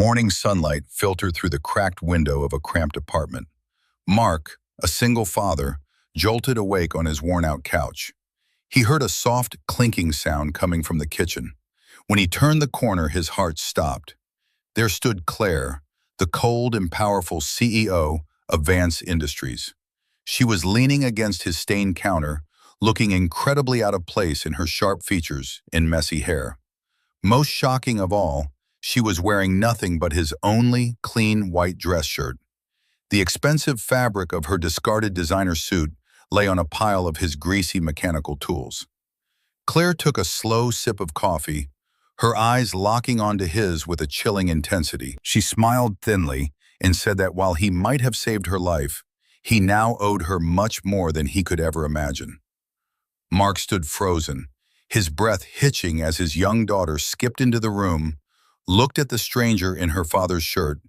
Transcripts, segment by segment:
Morning sunlight filtered through the cracked window of a cramped apartment. Mark, a single father, jolted awake on his worn-out couch. He heard a soft clinking sound coming from the kitchen. When he turned the corner, his heart stopped. There stood Claire, the cold and powerful CEO of Vance Industries. She was leaning against his stained counter, looking incredibly out of place in her sharp features and messy hair. Most shocking of all, she was wearing nothing but his only clean white dress shirt. The expensive fabric of her discarded designer suit lay on a pile of his greasy mechanical tools. Claire took a slow sip of coffee, her eyes locking onto his with a chilling intensity. She smiled thinly and said that while he might have saved her life, he now owed her much more than he could ever imagine. Mark stood frozen, his breath hitching as his young daughter skipped into the room, looked at the stranger in her father's shirt,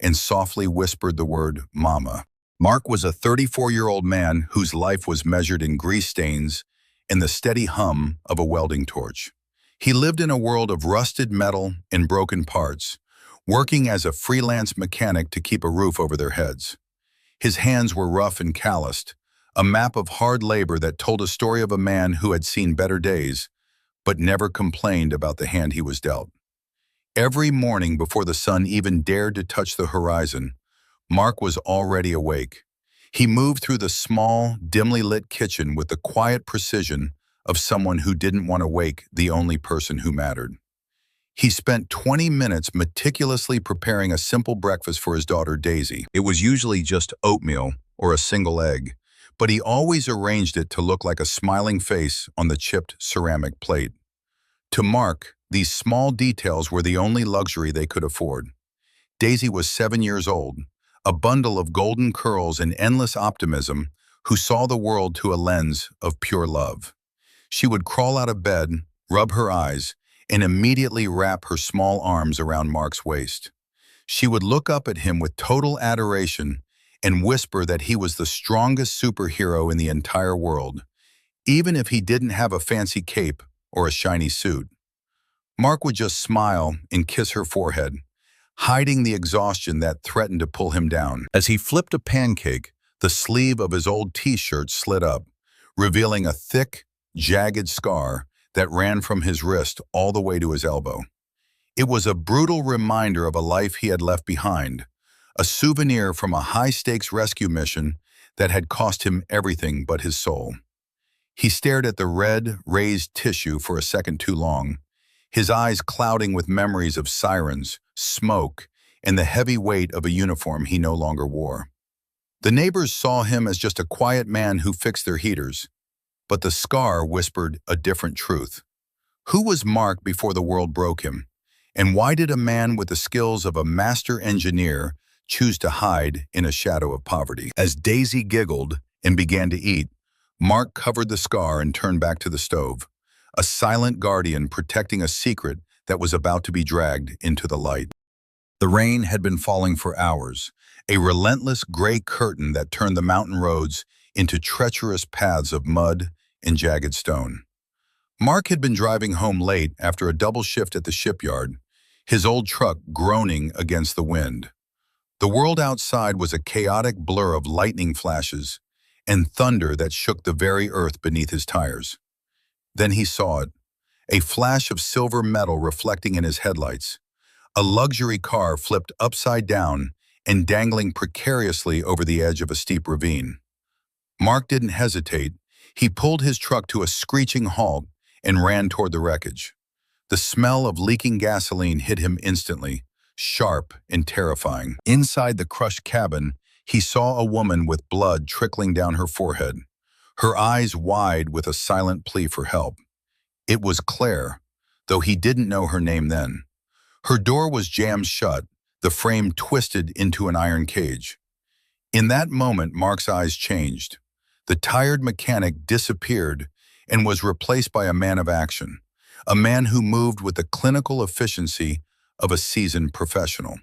and softly whispered the word, "Mama." Mark was a 34-year-old man whose life was measured in grease stains and the steady hum of a welding torch. He lived in a world of rusted metal and broken parts, working as a freelance mechanic to keep a roof over their heads. His hands were rough and calloused, a map of hard labor that told a story of a man who had seen better days, but never complained about the hand he was dealt. Every morning before the sun even dared to touch the horizon, Mark was already awake. He moved through the small, dimly lit kitchen with the quiet precision of someone who didn't want to wake the only person who mattered. He spent 20 minutes meticulously preparing a simple breakfast for his daughter Daisy. It was usually just oatmeal or a single egg, but he always arranged it to look like a smiling face on the chipped ceramic plate. To Mark, these small details were the only luxury they could afford. Daisy was 7 years old, a bundle of golden curls and endless optimism, who saw the world through a lens of pure love. She would crawl out of bed, rub her eyes, and immediately wrap her small arms around Mark's waist. She would look up at him with total adoration and whisper that he was the strongest superhero in the entire world, even if he didn't have a fancy cape or a shiny suit. Mark would just smile and kiss her forehead, hiding the exhaustion that threatened to pull him down. As he flipped a pancake, the sleeve of his old t-shirt slid up, revealing a thick, jagged scar that ran from his wrist all the way to his elbow. It was a brutal reminder of a life he had left behind, a souvenir from a high-stakes rescue mission that had cost him everything but his soul. He stared at the red, raised tissue for a second too long, his eyes clouding with memories of sirens, smoke, and the heavy weight of a uniform he no longer wore. The neighbors saw him as just a quiet man who fixed their heaters, but the scar whispered a different truth. Who was Mark before the world broke him? And why did a man with the skills of a master engineer choose to hide in a shadow of poverty? As Daisy giggled and began to eat, Mark covered the scar and turned back to the stove, a silent guardian protecting a secret that was about to be dragged into the light. The rain had been falling for hours, a relentless gray curtain that turned the mountain roads into treacherous paths of mud and jagged stone. Mark had been driving home late after a double shift at the shipyard, his old truck groaning against the wind. The world outside was a chaotic blur of lightning flashes and thunder that shook the very earth beneath his tires. Then he saw it, a flash of silver metal reflecting in his headlights. A luxury car flipped upside down and dangling precariously over the edge of a steep ravine. Mark didn't hesitate. He pulled his truck to a screeching halt and ran toward the wreckage. The smell of leaking gasoline hit him instantly, sharp and terrifying. Inside the crushed cabin, he saw a woman with blood trickling down her forehead, her eyes wide with a silent plea for help. It was Claire, though he didn't know her name then. Her door was jammed shut, the frame twisted into an iron cage. In that moment, Mark's eyes changed. The tired mechanic disappeared and was replaced by a man of action, a man who moved with the clinical efficiency of a seasoned professional.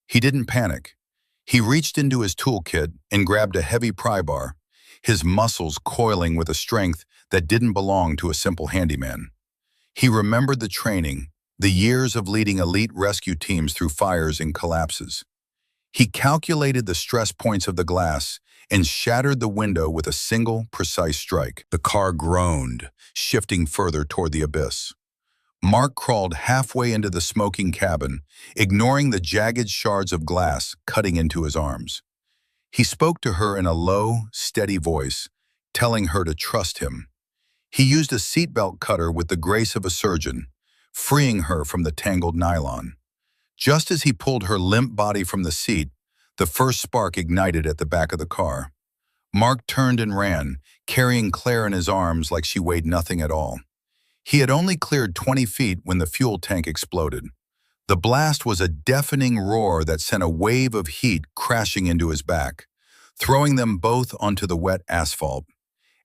He didn't panic. He reached into his toolkit and grabbed a heavy pry bar, his muscles coiling with a strength that didn't belong to a simple handyman. He remembered the training, the years of leading elite rescue teams through fires and collapses. He calculated the stress points of the glass and shattered the window with a single, precise strike. The car groaned, shifting further toward the abyss. Mark crawled halfway into the smoking cabin, ignoring the jagged shards of glass cutting into his arms. He spoke to her in a low, steady voice, telling her to trust him. He used a seatbelt cutter with the grace of a surgeon, freeing her from the tangled nylon. Just as he pulled her limp body from the seat, the first spark ignited at the back of the car. Mark turned and ran, carrying Claire in his arms like she weighed nothing at all. He had only cleared 20 feet when the fuel tank exploded. The blast was a deafening roar that sent a wave of heat crashing into his back, throwing them both onto the wet asphalt.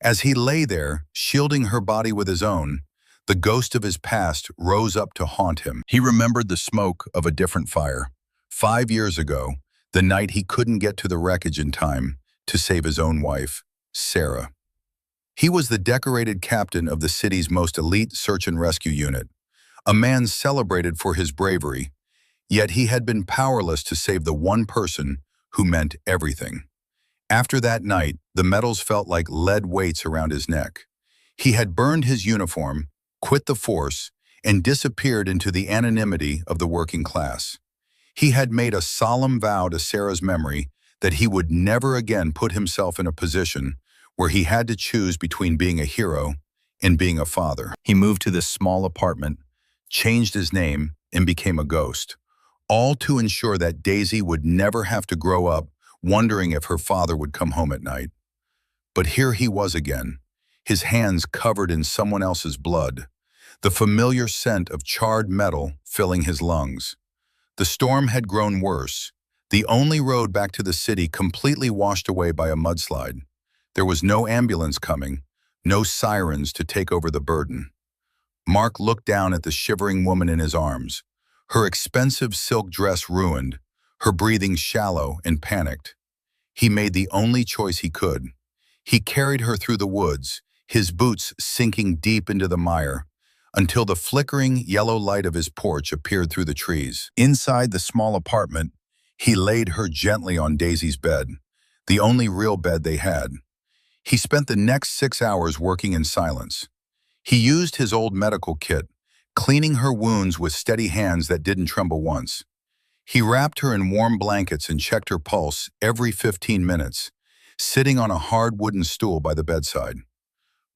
As he lay there, shielding her body with his own, the ghost of his past rose up to haunt him. He remembered the smoke of a different fire. 5 years ago, the night he couldn't get to the wreckage in time to save his own wife, Sarah. He was the decorated captain of the city's most elite search and rescue unit, a man celebrated for his bravery, yet he had been powerless to save the one person who meant everything. After that night, the medals felt like lead weights around his neck. He had burned his uniform, quit the force, and disappeared into the anonymity of the working class. He had made a solemn vow to Sarah's memory that he would never again put himself in a position where he had to choose between being a hero and being a father. He moved to this small apartment, changed his name, and became a ghost, all to ensure that Daisy would never have to grow up wondering if her father would come home at night. But here he was again, his hands covered in someone else's blood, the familiar scent of charred metal filling his lungs. The storm had grown worse, the only road back to the city completely washed away by a mudslide. There was no ambulance coming, no sirens to take over the burden. Mark looked down at the shivering woman in his arms, her expensive silk dress ruined, her breathing shallow and panicked. He made the only choice he could. He carried her through the woods, his boots sinking deep into the mire, until the flickering yellow light of his porch appeared through the trees. Inside the small apartment, he laid her gently on Daisy's bed, the only real bed they had. He spent the next 6 hours working in silence. He used his old medical kit, cleaning her wounds with steady hands that didn't tremble once. He wrapped her in warm blankets and checked her pulse every 15 minutes, sitting on a hard wooden stool by the bedside.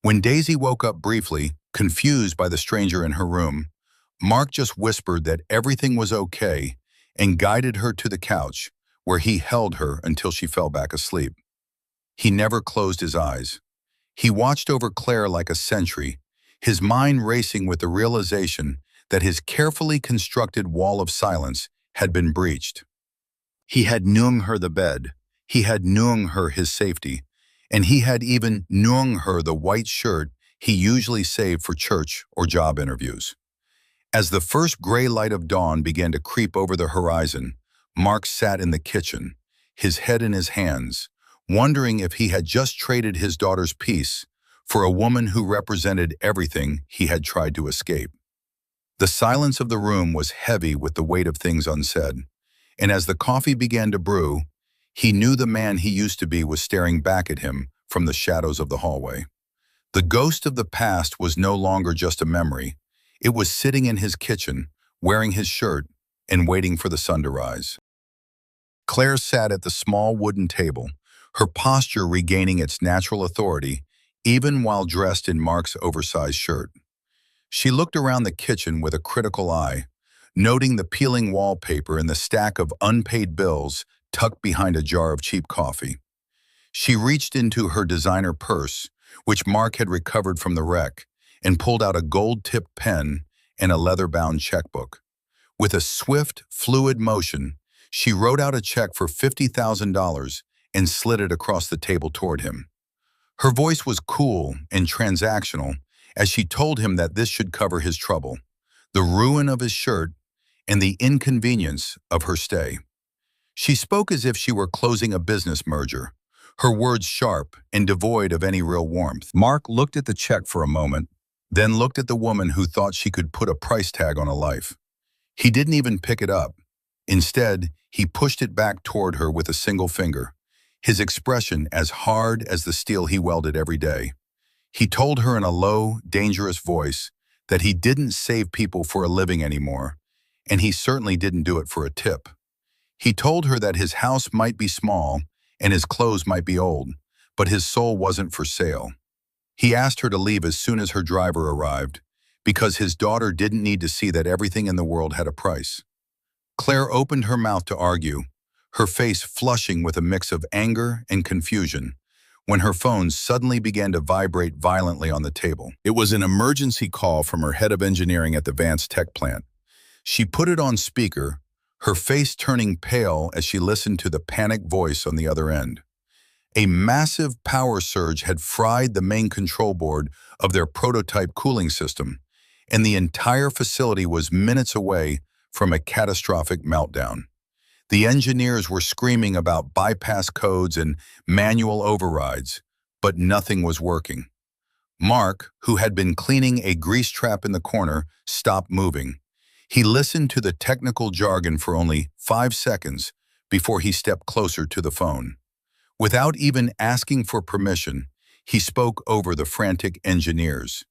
When Daisy woke up briefly, confused by the stranger in her room, Mark just whispered that everything was okay and guided her to the couch, where he held her until she fell back asleep. He never closed his eyes. He watched over Claire like a sentry, his mind racing with the realization that his carefully constructed wall of silence had been breached. He had known her the bed, he had known her his safety, and he had even known her the white shirt he usually saved for church or job interviews. As the first gray light of dawn began to creep over the horizon, Mark sat in the kitchen, his head in his hands, wondering if he had just traded his daughter's peace for a woman who represented everything he had tried to escape. The silence of the room was heavy with the weight of things unsaid, and as the coffee began to brew, he knew the man he used to be was staring back at him from the shadows of the hallway. The ghost of the past was no longer just a memory. It was sitting in his kitchen, wearing his shirt, and waiting for the sun to rise. Claire sat at the small wooden table, her posture regaining its natural authority, even while dressed in Mark's oversized shirt. She looked around the kitchen with a critical eye, noting the peeling wallpaper and the stack of unpaid bills tucked behind a jar of cheap coffee. She reached into her designer purse, which Mark had recovered from the wreck, and pulled out a gold-tipped pen and a leather-bound checkbook. With a swift, fluid motion, she wrote out a check for $50,000 and slid it across the table toward him. Her voice was cool and transactional as she told him that this should cover his trouble, the ruin of his shirt, and the inconvenience of her stay. She spoke as if she were closing a business merger, her words sharp and devoid of any real warmth. Mark looked at the check for a moment, then looked at the woman who thought she could put a price tag on a life. He didn't even pick it up. Instead, he pushed it back toward her with a single finger, his expression as hard as the steel he welded every day. He told her in a low, dangerous voice that he didn't save people for a living anymore, and he certainly didn't do it for a tip. He told her that his house might be small and his clothes might be old, but his soul wasn't for sale. He asked her to leave as soon as her driver arrived, because his daughter didn't need to see that everything in the world had a price. Claire opened her mouth to argue, her face flushing with a mix of anger and confusion, when her phone suddenly began to vibrate violently on the table. It was an emergency call from her head of engineering at the Vance tech plant. She put it on speaker, her face turning pale as she listened to the panicked voice on the other end. A massive power surge had fried the main control board of their prototype cooling system, and the entire facility was minutes away from a catastrophic meltdown. The engineers were screaming about bypass codes and manual overrides, but nothing was working. Mark, who had been cleaning a grease trap in the corner, stopped moving. He listened to the technical jargon for only 5 seconds before he stepped closer to the phone. Without even asking for permission, he spoke over the frantic engineers.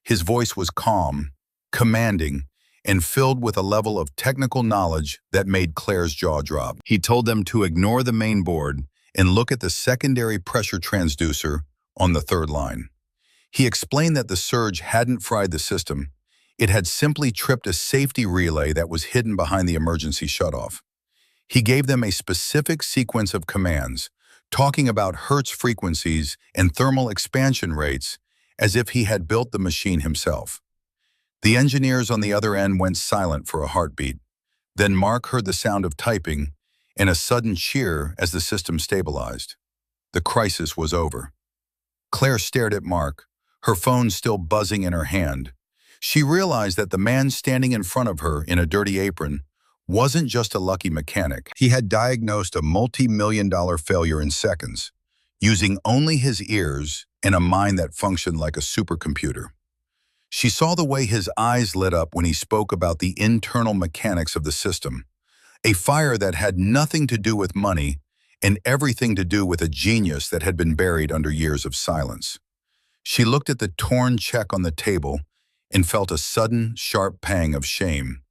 His voice was calm, commanding, and filled with a level of technical knowledge that made Claire's jaw drop. He told them to ignore the main board and look at the secondary pressure transducer on the third line. He explained that the surge hadn't fried the system. It had simply tripped a safety relay that was hidden behind the emergency shutoff. He gave them a specific sequence of commands, talking about hertz frequencies and thermal expansion rates as if he had built the machine himself. The engineers on the other end went silent for a heartbeat. Then Mark heard the sound of typing and a sudden cheer as the system stabilized. The crisis was over. Claire stared at Mark, her phone still buzzing in her hand. She realized that the man standing in front of her in a dirty apron wasn't just a lucky mechanic. He had diagnosed a multi-million-dollar failure in seconds, using only his ears and a mind that functioned like a supercomputer. She saw the way his eyes lit up when he spoke about the internal mechanics of the system, a fire that had nothing to do with money and everything to do with a genius that had been buried under years of silence. She looked at the torn check on the table and felt a sudden, sharp pang of shame.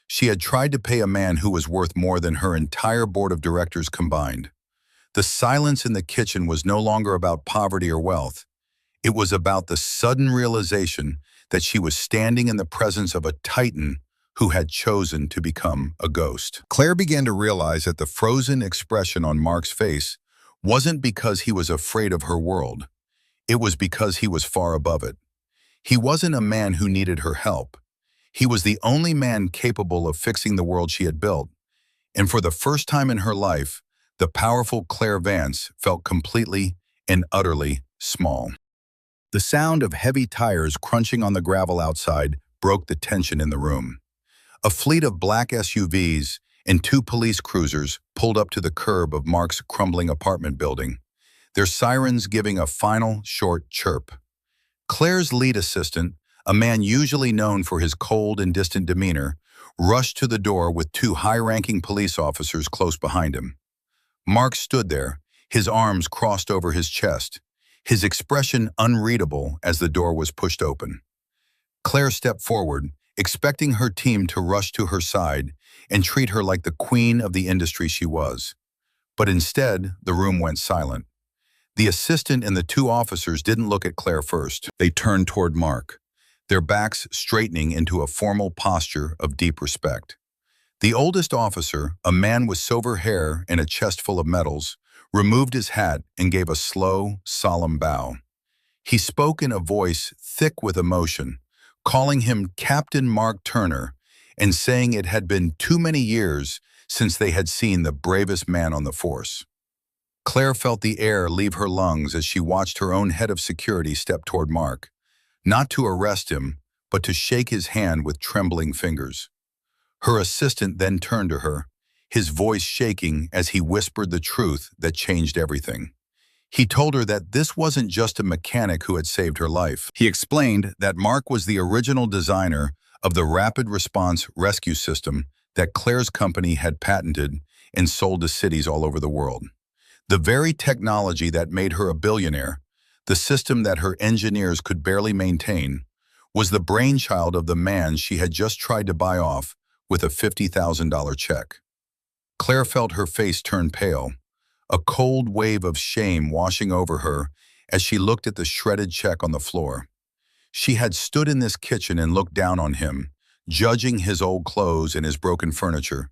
She had tried to pay a man who was worth more than her entire board of directors combined. The silence in the kitchen was no longer about poverty or wealth. It was about the sudden realization that she was standing in the presence of a titan who had chosen to become a ghost. Claire began to realize that the frozen expression on Mark's face wasn't because he was afraid of her world. It was because he was far above it. He wasn't a man who needed her help. He was the only man capable of fixing the world she had built. And for the first time in her life, the powerful Claire Vance felt completely and utterly small. The sound of heavy tires crunching on the gravel outside broke the tension in the room. A fleet of black SUVs and 2 police cruisers pulled up to the curb of Mark's crumbling apartment building, their sirens giving a final, short chirp. Claire's lead assistant, a man usually known for his cold and distant demeanor, rushed to the door with 2 high-ranking police officers close behind him. Mark stood there, his arms crossed over his chest, his expression unreadable as the door was pushed open. Claire stepped forward, expecting her team to rush to her side and treat her like the queen of the industry she was. But instead, the room went silent. The assistant and the 2 officers didn't look at Claire first. They turned toward Mark, their backs straightening into a formal posture of deep respect. The oldest officer, a man with silver hair and a chest full of medals, removed his hat and gave a slow, solemn bow. He spoke in a voice thick with emotion, calling him Captain Mark Turner and saying it had been too many years since they had seen the bravest man on the force. Claire felt the air leave her lungs as she watched her own head of security step toward Mark, not to arrest him, but to shake his hand with trembling fingers. Her assistant then turned to her, his voice shaking as he whispered the truth that changed everything. He told her that this wasn't just a mechanic who had saved her life. He explained that Mark was the original designer of the rapid response rescue system that Claire's company had patented and sold to cities all over the world. The very technology that made her a billionaire, the system that her engineers could barely maintain, was the brainchild of the man she had just tried to buy off with a $50,000 check. Claire felt her face turn pale, a cold wave of shame washing over her as she looked at the shredded check on the floor. She had stood in this kitchen and looked down on him, judging his old clothes and his broken furniture,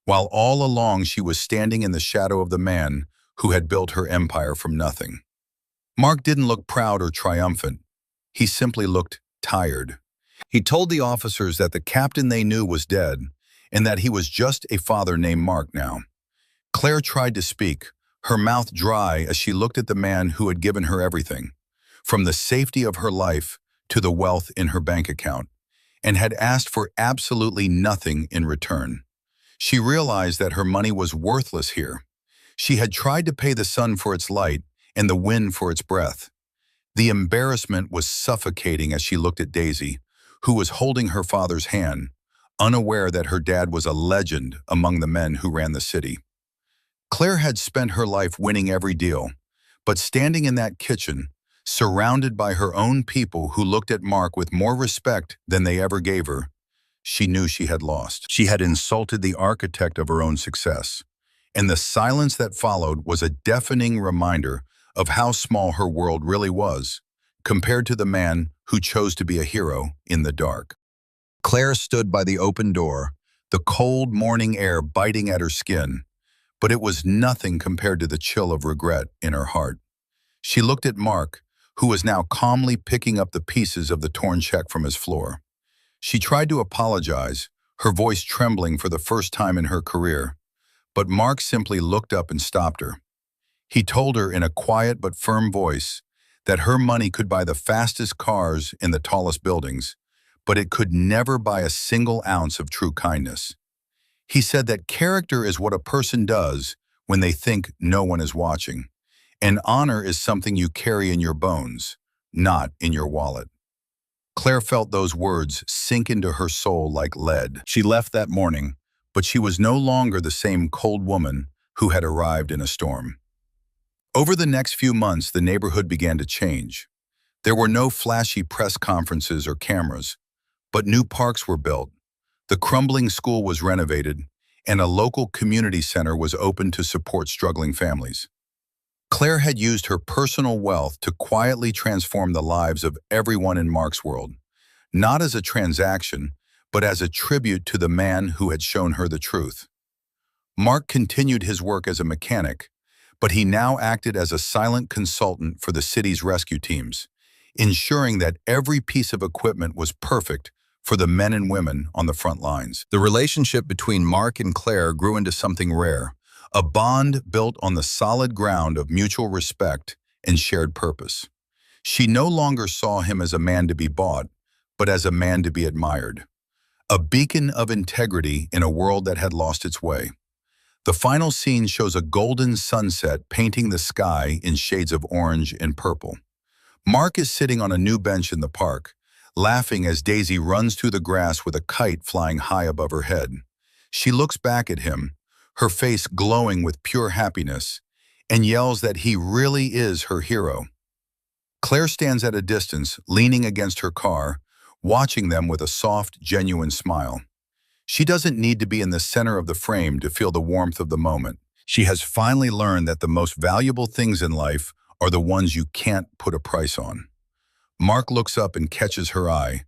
while all along she was standing in the shadow of the man who had built her empire from nothing. Mark didn't look proud or triumphant. He simply looked tired. He told the officers that the captain they knew was dead and that he was just a father named Mark now. Claire tried to speak, her mouth dry as she looked at the man who had given her everything, from the safety of her life to the wealth in her bank account, and had asked for absolutely nothing in return. She realized that her money was worthless here. She had tried to pay the sun for its light and the wind for its breath. The embarrassment was suffocating as she looked at Daisy, who was holding her father's hand, unaware that her dad was a legend among the men who ran the city. Claire had spent her life winning every deal, but standing in that kitchen, surrounded by her own people who looked at Mark with more respect than they ever gave her, she knew she had lost. She had insulted the architect of her own success, and the silence that followed was a deafening reminder of how small her world really was, compared to the man who chose to be a hero in the dark. Claire stood by the open door, the cold morning air biting at her skin, but it was nothing compared to the chill of regret in her heart. She looked at Mark, who was now calmly picking up the pieces of the torn check from his floor. She tried to apologize, her voice trembling for the first time in her career, but Mark simply looked up and stopped her. He told her in a quiet but firm voice that her money could buy the fastest cars in the tallest buildings, but it could never buy a single ounce of true kindness. He said that character is what a person does when they think no one is watching, and honor is something you carry in your bones, not in your wallet. Claire felt those words sink into her soul like lead. She left that morning, but she was no longer the same cold woman who had arrived in a storm. Over the next few months, the neighborhood began to change. There were no flashy press conferences or cameras, but new parks were built. The crumbling school was renovated, and a local community center was opened to support struggling families. Claire had used her personal wealth to quietly transform the lives of everyone in Mark's world, not as a transaction, but as a tribute to the man who had shown her the truth. Mark continued his work as a mechanic, but he now acted as a silent consultant for the city's rescue teams, ensuring that every piece of equipment was perfect for the men and women on the front lines. The relationship between Mark and Claire grew into something rare, a bond built on the solid ground of mutual respect and shared purpose. She no longer saw him as a man to be bought, but as a man to be admired, a beacon of integrity in a world that had lost its way. The final scene shows a golden sunset painting the sky in shades of orange and purple. Mark is sitting on a new bench in the park, laughing as Daisy runs through the grass with a kite flying high above her head. She looks back at him, her face glowing with pure happiness, and yells that he really is her hero. Claire stands at a distance, leaning against her car, watching them with a soft, genuine smile. She doesn't need to be in the center of the frame to feel the warmth of the moment. She has finally learned that the most valuable things in life are the ones you can't put a price on. Mark looks up and catches her eye,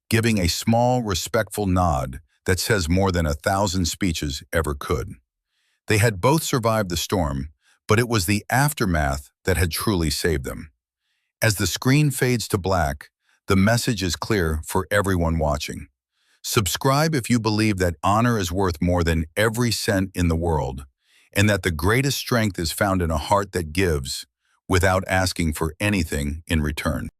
giving a small, respectful nod that says more than 1,000 speeches ever could. They had both survived the storm, but it was the aftermath that had truly saved them. As the screen fades to black, the message is clear for everyone watching. Subscribe if you believe that honor is worth more than every cent in the world, and that the greatest strength is found in a heart that gives without asking for anything in return.